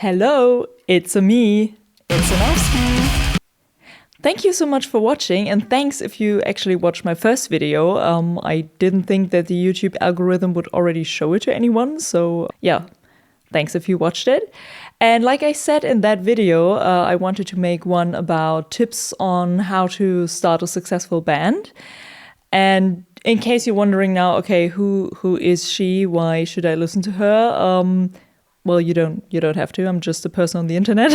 Hello, it's me. It's Anowski. Thank you so much for watching, and thanks if you actually watched my first video. I didn't think that the YouTube algorithm would already show it to anyone, so yeah, thanks if you watched it. And like I said in that video, I wanted to make one about tips on how to start a successful band. And in case you're wondering now, okay, who is she? Why should I listen to her? Well, you don't have to. I'm just a person on the internet.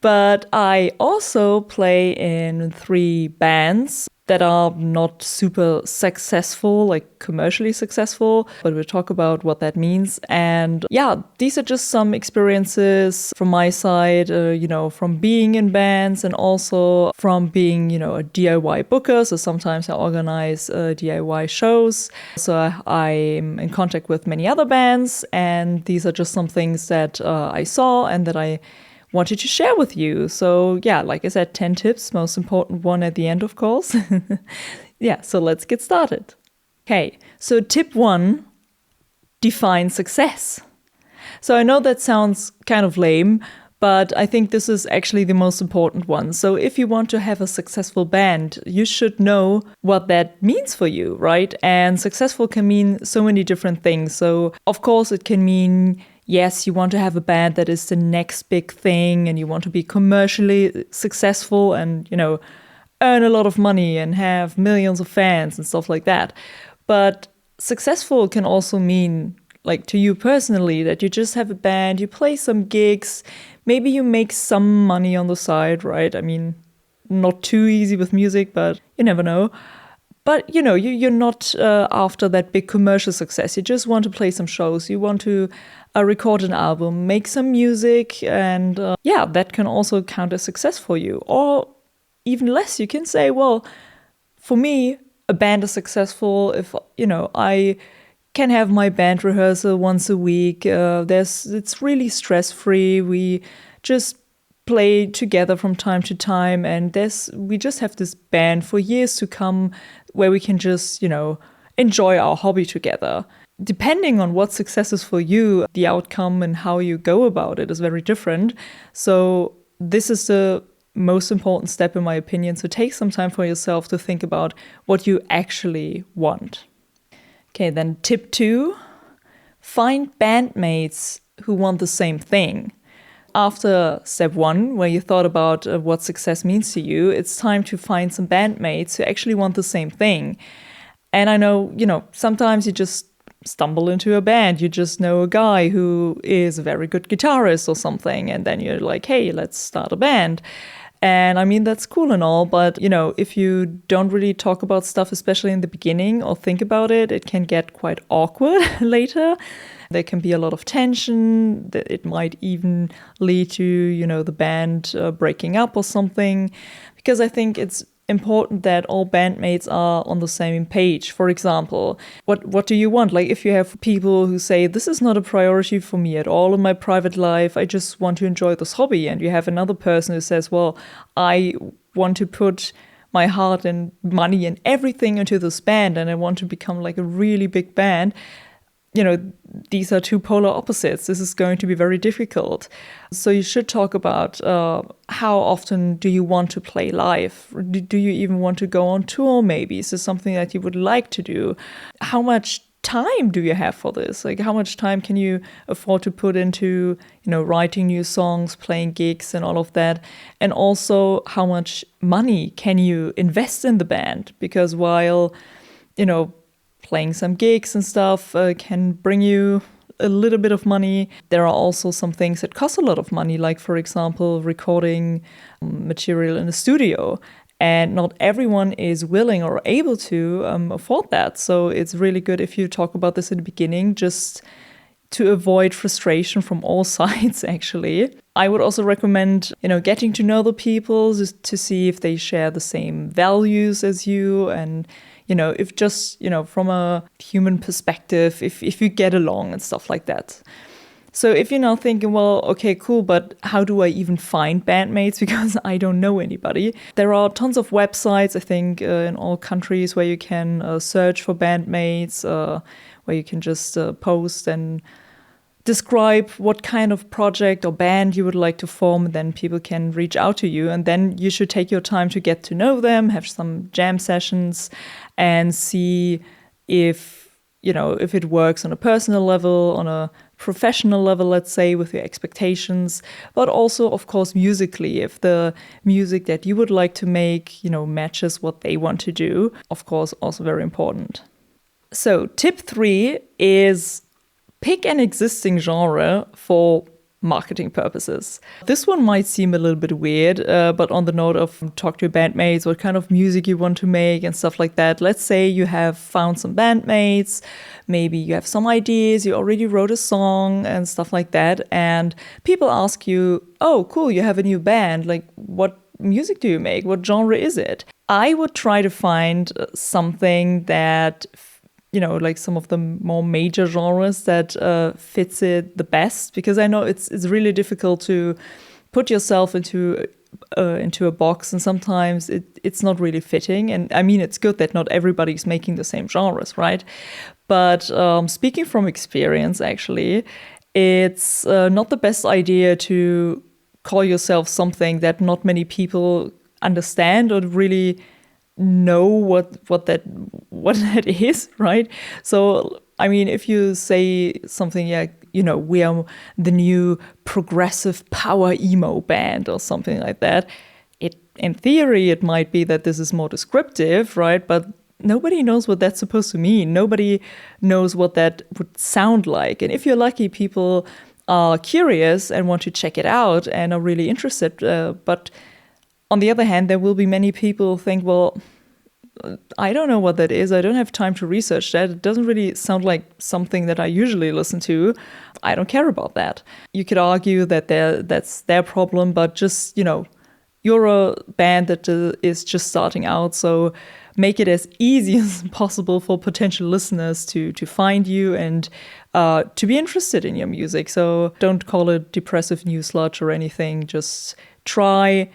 But I also play in 3 bands that are not super successful, like commercially successful, but we'll talk about what that means. And yeah, these are just some experiences from my side, from being in bands and also from being, a DIY booker. So sometimes I organize DIY shows. So I'm in contact with many other bands, and these are just some things that I saw and that I wanted to share with you. So yeah, like I said, 10 tips, most important one at the end, of course. Yeah, so let's get started. Okay, so tip 1, define success. So I know that sounds kind of lame, but I think this is actually the most important one. So if you want to have a successful band, you should know what that means for you, right? And successful can mean so many different things. So of course it can mean, yes, you want to have a band that is the next big thing and you want to be commercially successful and, earn a lot of money and have millions of fans and stuff like that. But successful can also mean, like to you personally, that you just have a band, you play some gigs, maybe you make some money on the side, right? I mean, not too easy with music, but you never know. But, you're not after that big commercial success. You just want to play some shows. You want to record an album, make some music. And that can also count as success for you. Or even less, you can say, well, for me, a band is successful if, I can have my band rehearsal once a week. It's really stress-free. We just play together from time to time, and we just have this band for years to come where we can just, enjoy our hobby together. Depending on what success is for you, the outcome and how you go about it is very different. So this is the most important step in my opinion. So take some time for yourself to think about what you actually want. Okay, then tip 2, find bandmates who want the same thing. After step 1, where you thought about what success means to you, it's time to find some bandmates who actually want the same thing. And I know, sometimes you just stumble into a band. You just know a guy who is a very good guitarist or something. And then you're like, hey, let's start a band. And I mean, that's cool and all, but, if you don't really talk about stuff, especially in the beginning, or think about it, it can get quite awkward later. There can be a lot of tension. It might even lead to, the band breaking up or something. Because I think it's important that all bandmates are on the same page. For example, what do you want? Like if you have people who say, this is not a priority for me at all in my private life, I just want to enjoy this hobby. And you have another person who says, well, I want to put my heart and money and everything into this band and I want to become like a really big band. These are 2 polar opposites. This is going to be very difficult. So you should talk about how often do you want to play live? Do you even want to go on tour maybe? Is this something that you would like to do? How much time do you have for this? Like how much time can you afford to put into, writing new songs, playing gigs and all of that? And also how much money can you invest in the band? Because while, playing some gigs and stuff can bring you a little bit of money, there are also some things that cost a lot of money, like, for example, recording material in a studio. And not everyone is willing or able to afford that. So it's really good if you talk about this in the beginning, just to avoid frustration from all sides, actually. I would also recommend, getting to know the people just to see if they share the same values as you and, if just, from a human perspective, if you get along and stuff like that. So if you're now thinking, well, okay, cool, but how do I even find bandmates? Because I don't know anybody. There are tons of websites, I think, in all countries where you can search for bandmates, where you can just post and describe what kind of project or band you would like to form. Then people can reach out to you, and then you should take your time to get to know them, have some jam sessions, and see if it works on a personal level, on a professional level, let's say, with your expectations, but also, of course, musically, if the music that you would like to make, matches what they want to do. Of course, also very important. So tip 3 is pick an existing genre for marketing purposes. This one might seem a little bit weird, but on the note of talk to your bandmates, what kind of music you want to make and stuff like that. Let's say you have found some bandmates, maybe you have some ideas, you already wrote a song and stuff like that, and people ask you, oh, cool, you have a new band, like what music do you make? What genre is it? I would try to find something that like some of the more major genres that fits it the best, because I know it's really difficult to put yourself into a box, and sometimes it's not really fitting. And I mean, it's good that not everybody's making the same genres, right? But speaking from experience, actually, it's not the best idea to call yourself something that not many people understand or really know what that is, right? So I mean, if you say something like, we are the new progressive power emo band or something like that, in theory it might be that this is more descriptive, right? But nobody knows what that's supposed to mean. Nobody knows what that would sound like. And if you're lucky, people are curious and want to check it out and are really interested, but on the other hand, there will be many people who think, well, I don't know what that is. I don't have time to research that. It doesn't really sound like something that I usually listen to. I don't care about that. You could argue that that's their problem, but just, you're a band that is just starting out, so make it as easy as possible for potential listeners to find you and to be interested in your music. So don't call it depressive new sludge or anything. Just try,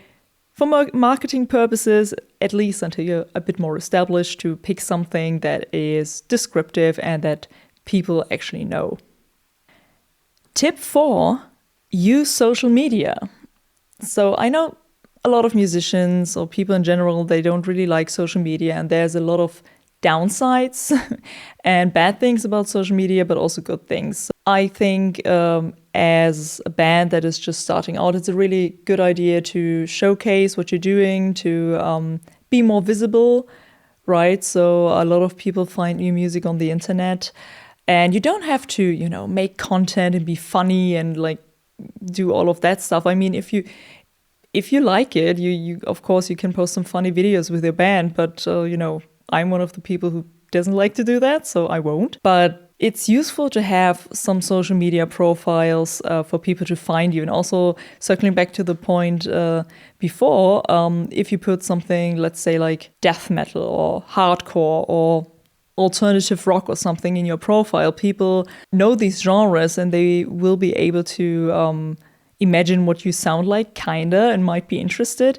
for marketing purposes, at least until you're a bit more established, to pick something that is descriptive and that people actually know. Tip 4, use social media. So I know a lot of musicians or people in general, they don't really like social media, and there's a lot of downsides and bad things about social media, but also good things. I think as a band that is just starting out, it's a really good idea to showcase what you're doing, to be more visible, right? So a lot of people find new music on the internet, and you don't have to, make content and be funny and like do all of that stuff. I mean, if you like it, you of course you can post some funny videos with your band, but I'm one of the people who doesn't like to do that, so I won't. But it's useful to have some social media profiles for people to find you. And also, circling back to the point before, if you put something, let's say like death metal or hardcore or alternative rock or something in your profile, people know these genres and they will be able to imagine what you sound like, kinda, and might be interested.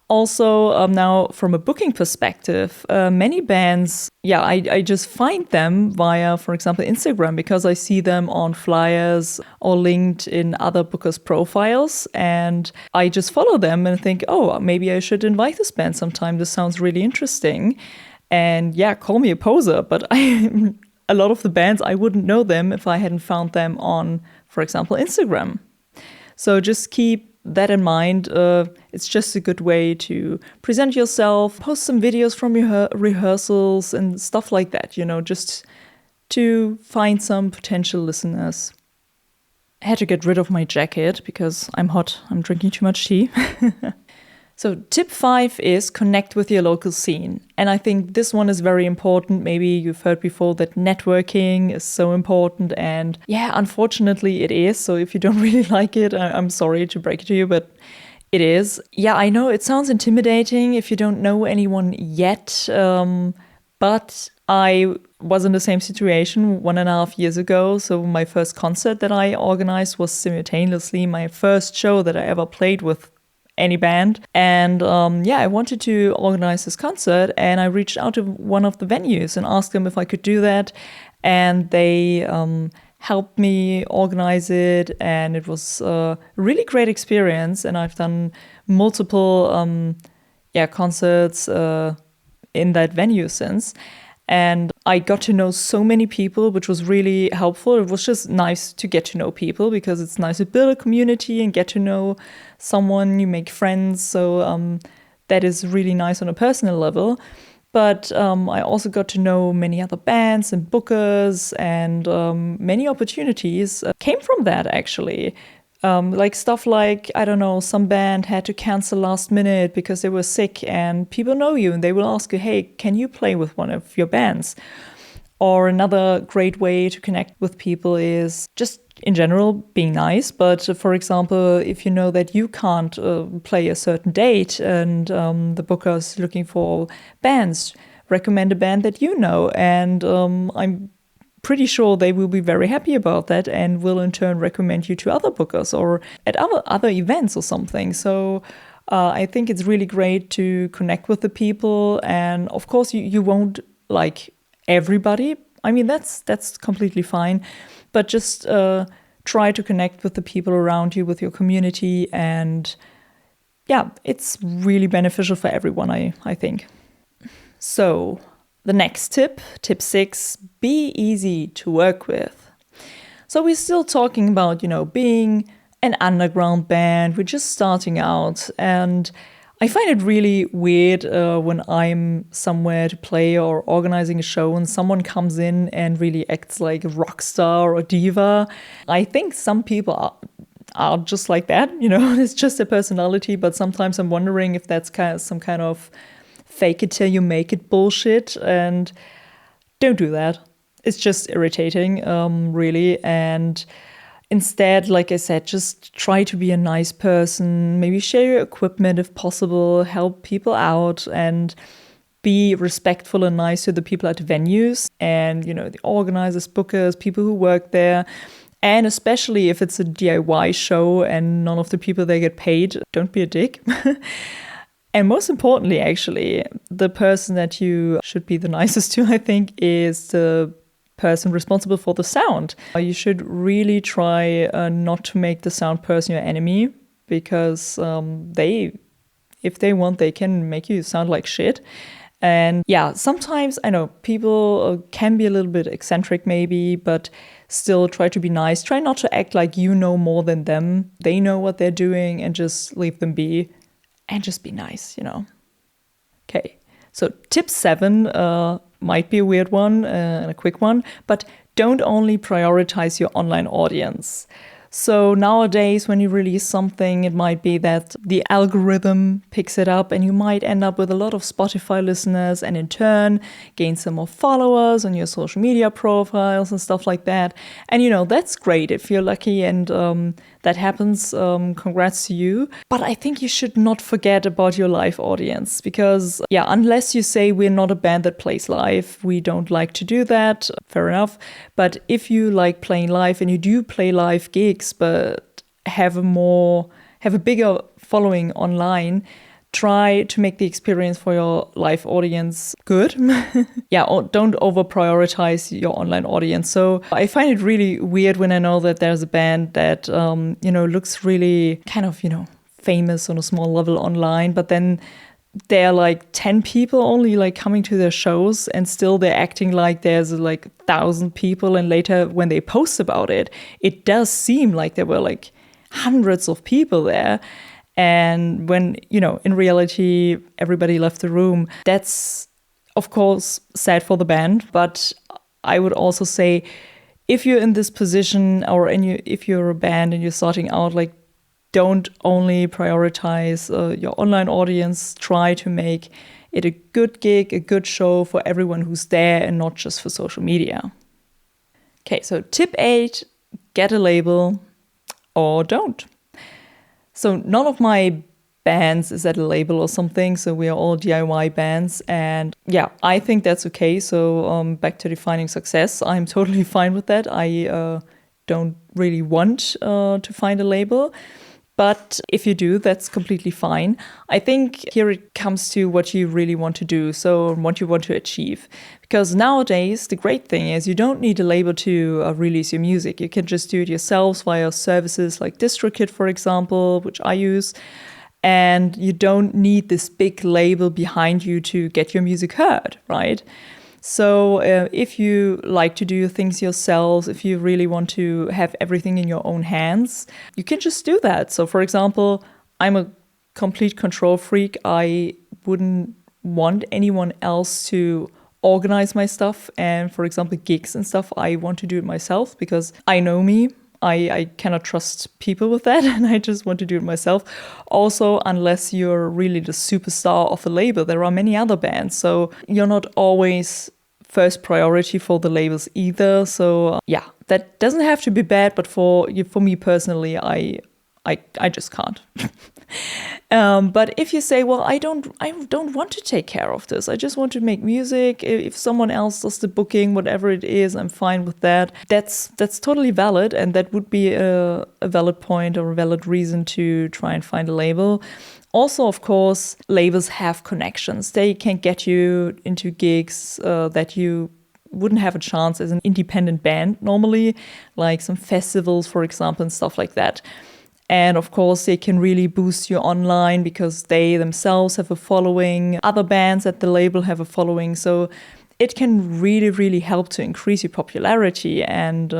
Also, now from a booking perspective, many bands, I just find them via, for example, Instagram, because I see them on flyers or linked in other bookers' profiles. And I just follow them and think, oh, maybe I should invite this band sometime. This sounds really interesting. And call me a poser. But a lot of the bands, I wouldn't know them if I hadn't found them on, for example, Instagram. So just keep that in mind. It's just a good way to present yourself, post some videos from your rehearsals and stuff like that, just to find some potential listeners. I had to get rid of my jacket because I'm hot. I'm drinking too much tea. So tip 5 is connect with your local scene. And I think this one is very important. Maybe you've heard before that networking is so important. And unfortunately it is. So if you don't really like it, I'm sorry to break it to you, but it is. I know it sounds intimidating if you don't know anyone yet. But I was in the same situation 1.5 years ago. So my first concert that I organized was simultaneously my first show that I ever played with any band. And I wanted to organize this concert, and I reached out to one of the venues and asked them if I could do that. And they helped me organize it, and it was a really great experience. And I've done multiple concerts in that venue since. And I got to know so many people, which was really helpful. It was just nice to get to know people, because it's nice to build a community and get to know someone, you make friends. So that is really nice on a personal level. But I also got to know many other bands and bookers, and many opportunities came from that, actually. Like stuff like, I don't know, some band had to cancel last minute because they were sick, and people know you and they will ask you, hey, can you play with one of your bands? Or another great way to connect with people is just in general being nice. But for example, if you know that you can't play a certain date, and the booker's looking for bands, recommend a band that you know, and I'm pretty sure they will be very happy about that and will in turn recommend you to other bookers or at other events or something. So I think it's really great to connect with the people. And of course, you won't like everybody. I mean, that's completely fine. But just try to connect with the people around you, with your community. And yeah, it's really beneficial for everyone, I think. So the next tip 6, be easy to work with. So we're still talking about, being an underground band. We're just starting out. And I find it really weird when I'm somewhere to play or organizing a show and someone comes in and really acts like a rock star or a diva. I think some people are just like that, it's just a personality. But sometimes I'm wondering if that's some kind of fake it till you make it bullshit, and don't do that. It's just irritating, really. And instead, like I said, just try to be a nice person, maybe share your equipment if possible, help people out, and be respectful and nice to the people at the venues and, the organizers, bookers, people who work there. And especially if it's a DIY show and none of the people they get paid, don't be a dick. And most importantly, actually, the person that you should be the nicest to, I think, is the person responsible for the sound. You should really try not to make the sound person your enemy, because if they want, they can make you sound like shit. And yeah, sometimes I know people can be a little bit eccentric maybe, but still try to be nice. Try not to act like you know more than them. They know what they're doing, and just leave them be. And just be nice, Okay, so tip 7 might be a weird one and a quick one, but don't only prioritize your online audience. So nowadays, when you release something, it might be that the algorithm picks it up and you might end up with a lot of Spotify listeners and in turn gain some more followers on your social media profiles and stuff like that. And, that's great if you're lucky and that happens. Congrats to you. But I think you should not forget about your live audience because, unless you say we're not a band that plays live, we don't like to do that. Fair enough. But if you like playing live and you do play live gigs, but have a bigger following online, try to make the experience for your live audience good. Don't over prioritize your online audience. So I find it really weird when I know that there's a band that looks really kind of famous on a small level online, but then there are like 10 people only like coming to their shows, and still they're acting like there's like 1,000 people. And later when they post about it, it does seem like there were like hundreds of people there. And when, in reality, everybody left the room, that's of course sad for the band. But I would also say, if you're in this position or if you're a band and you're starting out, like, don't only prioritize your online audience. Try to make it a good gig, a good show for everyone who's there and not just for social media. Okay, so tip 8, get a label or don't. So none of my bands is at a label or something, so we are all DIY bands. And I think that's okay. So back to defining success, I'm totally fine with that. I don't really want to find a label. But if you do, that's completely fine. I think here it comes to what you really want to do, so what you want to achieve. Because nowadays, the great thing is you don't need a label to release your music. You can just do it yourselves via services like DistroKid, for example, which I use. And you don't need this big label behind you to get your music heard, right? So if you like to do things yourselves, if you really want to have everything in your own hands, you can just do that. So for example, I'm a complete control freak. I wouldn't want anyone else to organize my stuff. And for example, gigs and stuff, I want to do it myself because I know me. I cannot trust people with that, and I just want to do it myself. Also, unless you're really the superstar of a label, there are many other bands, so you're not always first priority for the labels either. So yeah, that doesn't have to be bad, but for me personally, I just can't. But if you say, well, I don't want to take care of this. I just want to make music. If someone else does the booking, whatever it is, I'm fine with that. That's totally valid, and that would be a valid point or a valid reason to try and find a label. Also, of course, labels have connections. They can get you into gigs that you wouldn't have a chance as an independent band normally, like some festivals, for example, and stuff like that. And of course, they can really boost you online because they themselves have a following. Other bands at the label have a following. So it can really, really help to increase your popularity and,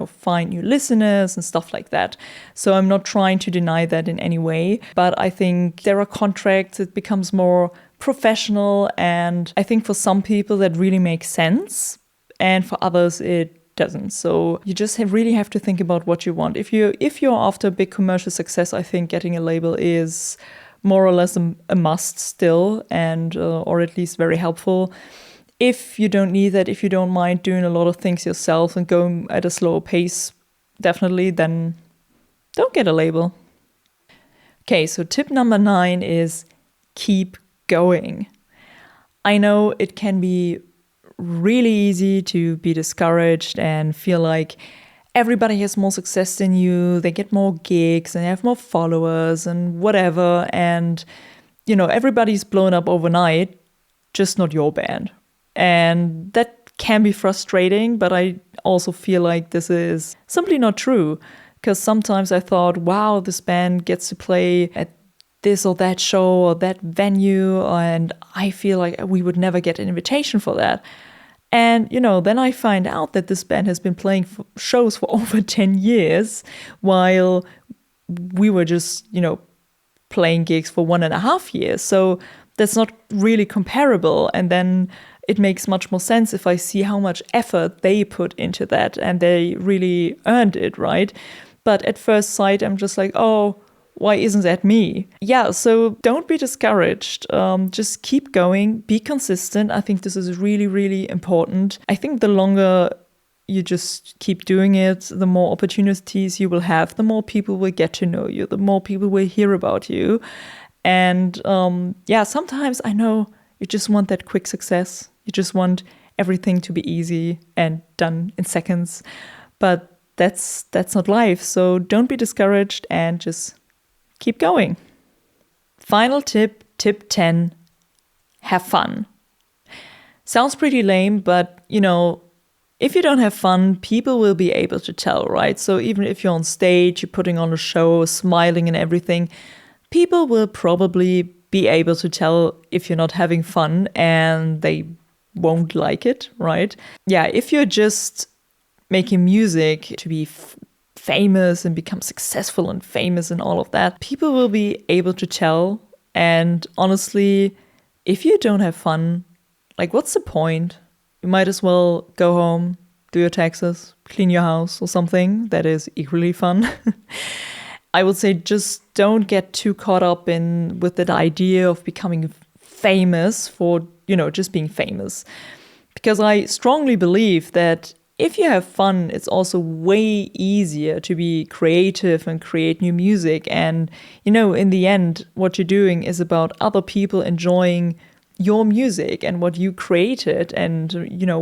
find new listeners and stuff like that. So I'm not trying to deny that in any way. But I think there are contracts. It becomes more professional. And I think for some people that really makes sense. And for others, it doesn't. So you just really have to think about what you want. If you're after big commercial success, I think getting a label is more or less a must still, and or at least very helpful. If you don't need that, if you don't mind doing a lot of things yourself and going at a slower pace, definitely, then don't get a label. Okay, so tip number 9 is keep going. I know it can be really easy to be discouraged and feel like everybody has more success than you, they get more gigs and they have more followers and whatever, and everybody's blown up overnight, just not your band. And that can be frustrating, but I also feel like this is simply not true, because sometimes I thought, wow, this band gets to play at this or that show or that venue, and I feel like we would never get an invitation for that. And, then I find out that this band has been playing shows for over 10 years, while we were just, playing gigs for 1.5 years. So that's not really comparable. And then it makes much more sense if I see how much effort they put into that and they really earned it, right? But at first sight, I'm just like, oh, why isn't that me? Yeah, so don't be discouraged. Just keep going, be consistent. I think this is really, really important. I think the longer you just keep doing it, the more opportunities you will have, the more people will get to know you, the more people will hear about you. And sometimes I know you just want that quick success. You just want everything to be easy and done in seconds. But that's not life. So don't be discouraged and just keep going. Final tip, tip 10, have fun. Sounds pretty lame, but if you don't have fun, people will be able to tell, right? So even if you're on stage, you're putting on a show, smiling and everything, people will probably be able to tell if you're not having fun, and they won't like it, right? Yeah, if you're just making music to be famous and become successful and famous and all of that, people will be able to tell. And honestly, if you don't have fun, like, what's the point? You might as well go home, do your taxes, clean your house or something that is equally fun. I would say just don't get too caught up with that idea of becoming famous for, just being famous. Because I strongly believe that if you have fun, it's also way easier to be creative and create new music. And, in the end, what you're doing is about other people enjoying your music and what you created and,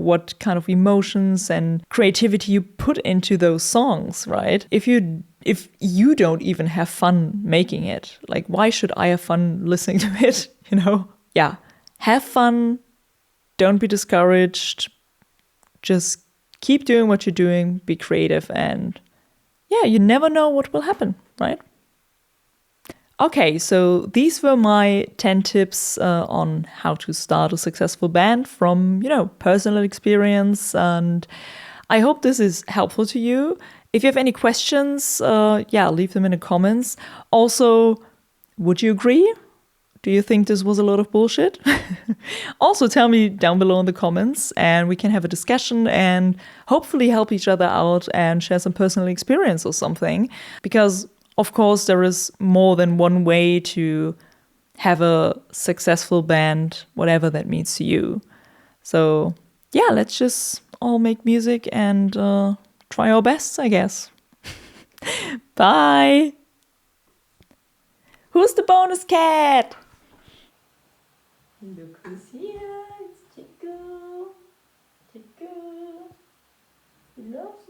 what kind of emotions and creativity you put into those songs, right? If you if you don't even have fun making it, like, why should I have fun listening to it? Yeah, have fun. Don't be discouraged. Just keep doing what you're doing. Be creative. And yeah, you never know what will happen, right? Okay, so these were my 10 tips on how to start a successful band from, personal experience. And I hope this is helpful to you. If you have any questions, leave them in the comments. Also, would you agree? Do you think this was a lot of bullshit? Also, tell me down below in the comments and we can have a discussion and hopefully help each other out and share some personal experience or something. Because, of course, there is more than one way to have a successful band, whatever that means to you. So, yeah, let's just all make music and try our best, I guess. Bye! Who's the bonus cat? Look who's here, it's Chico. Chico. He loves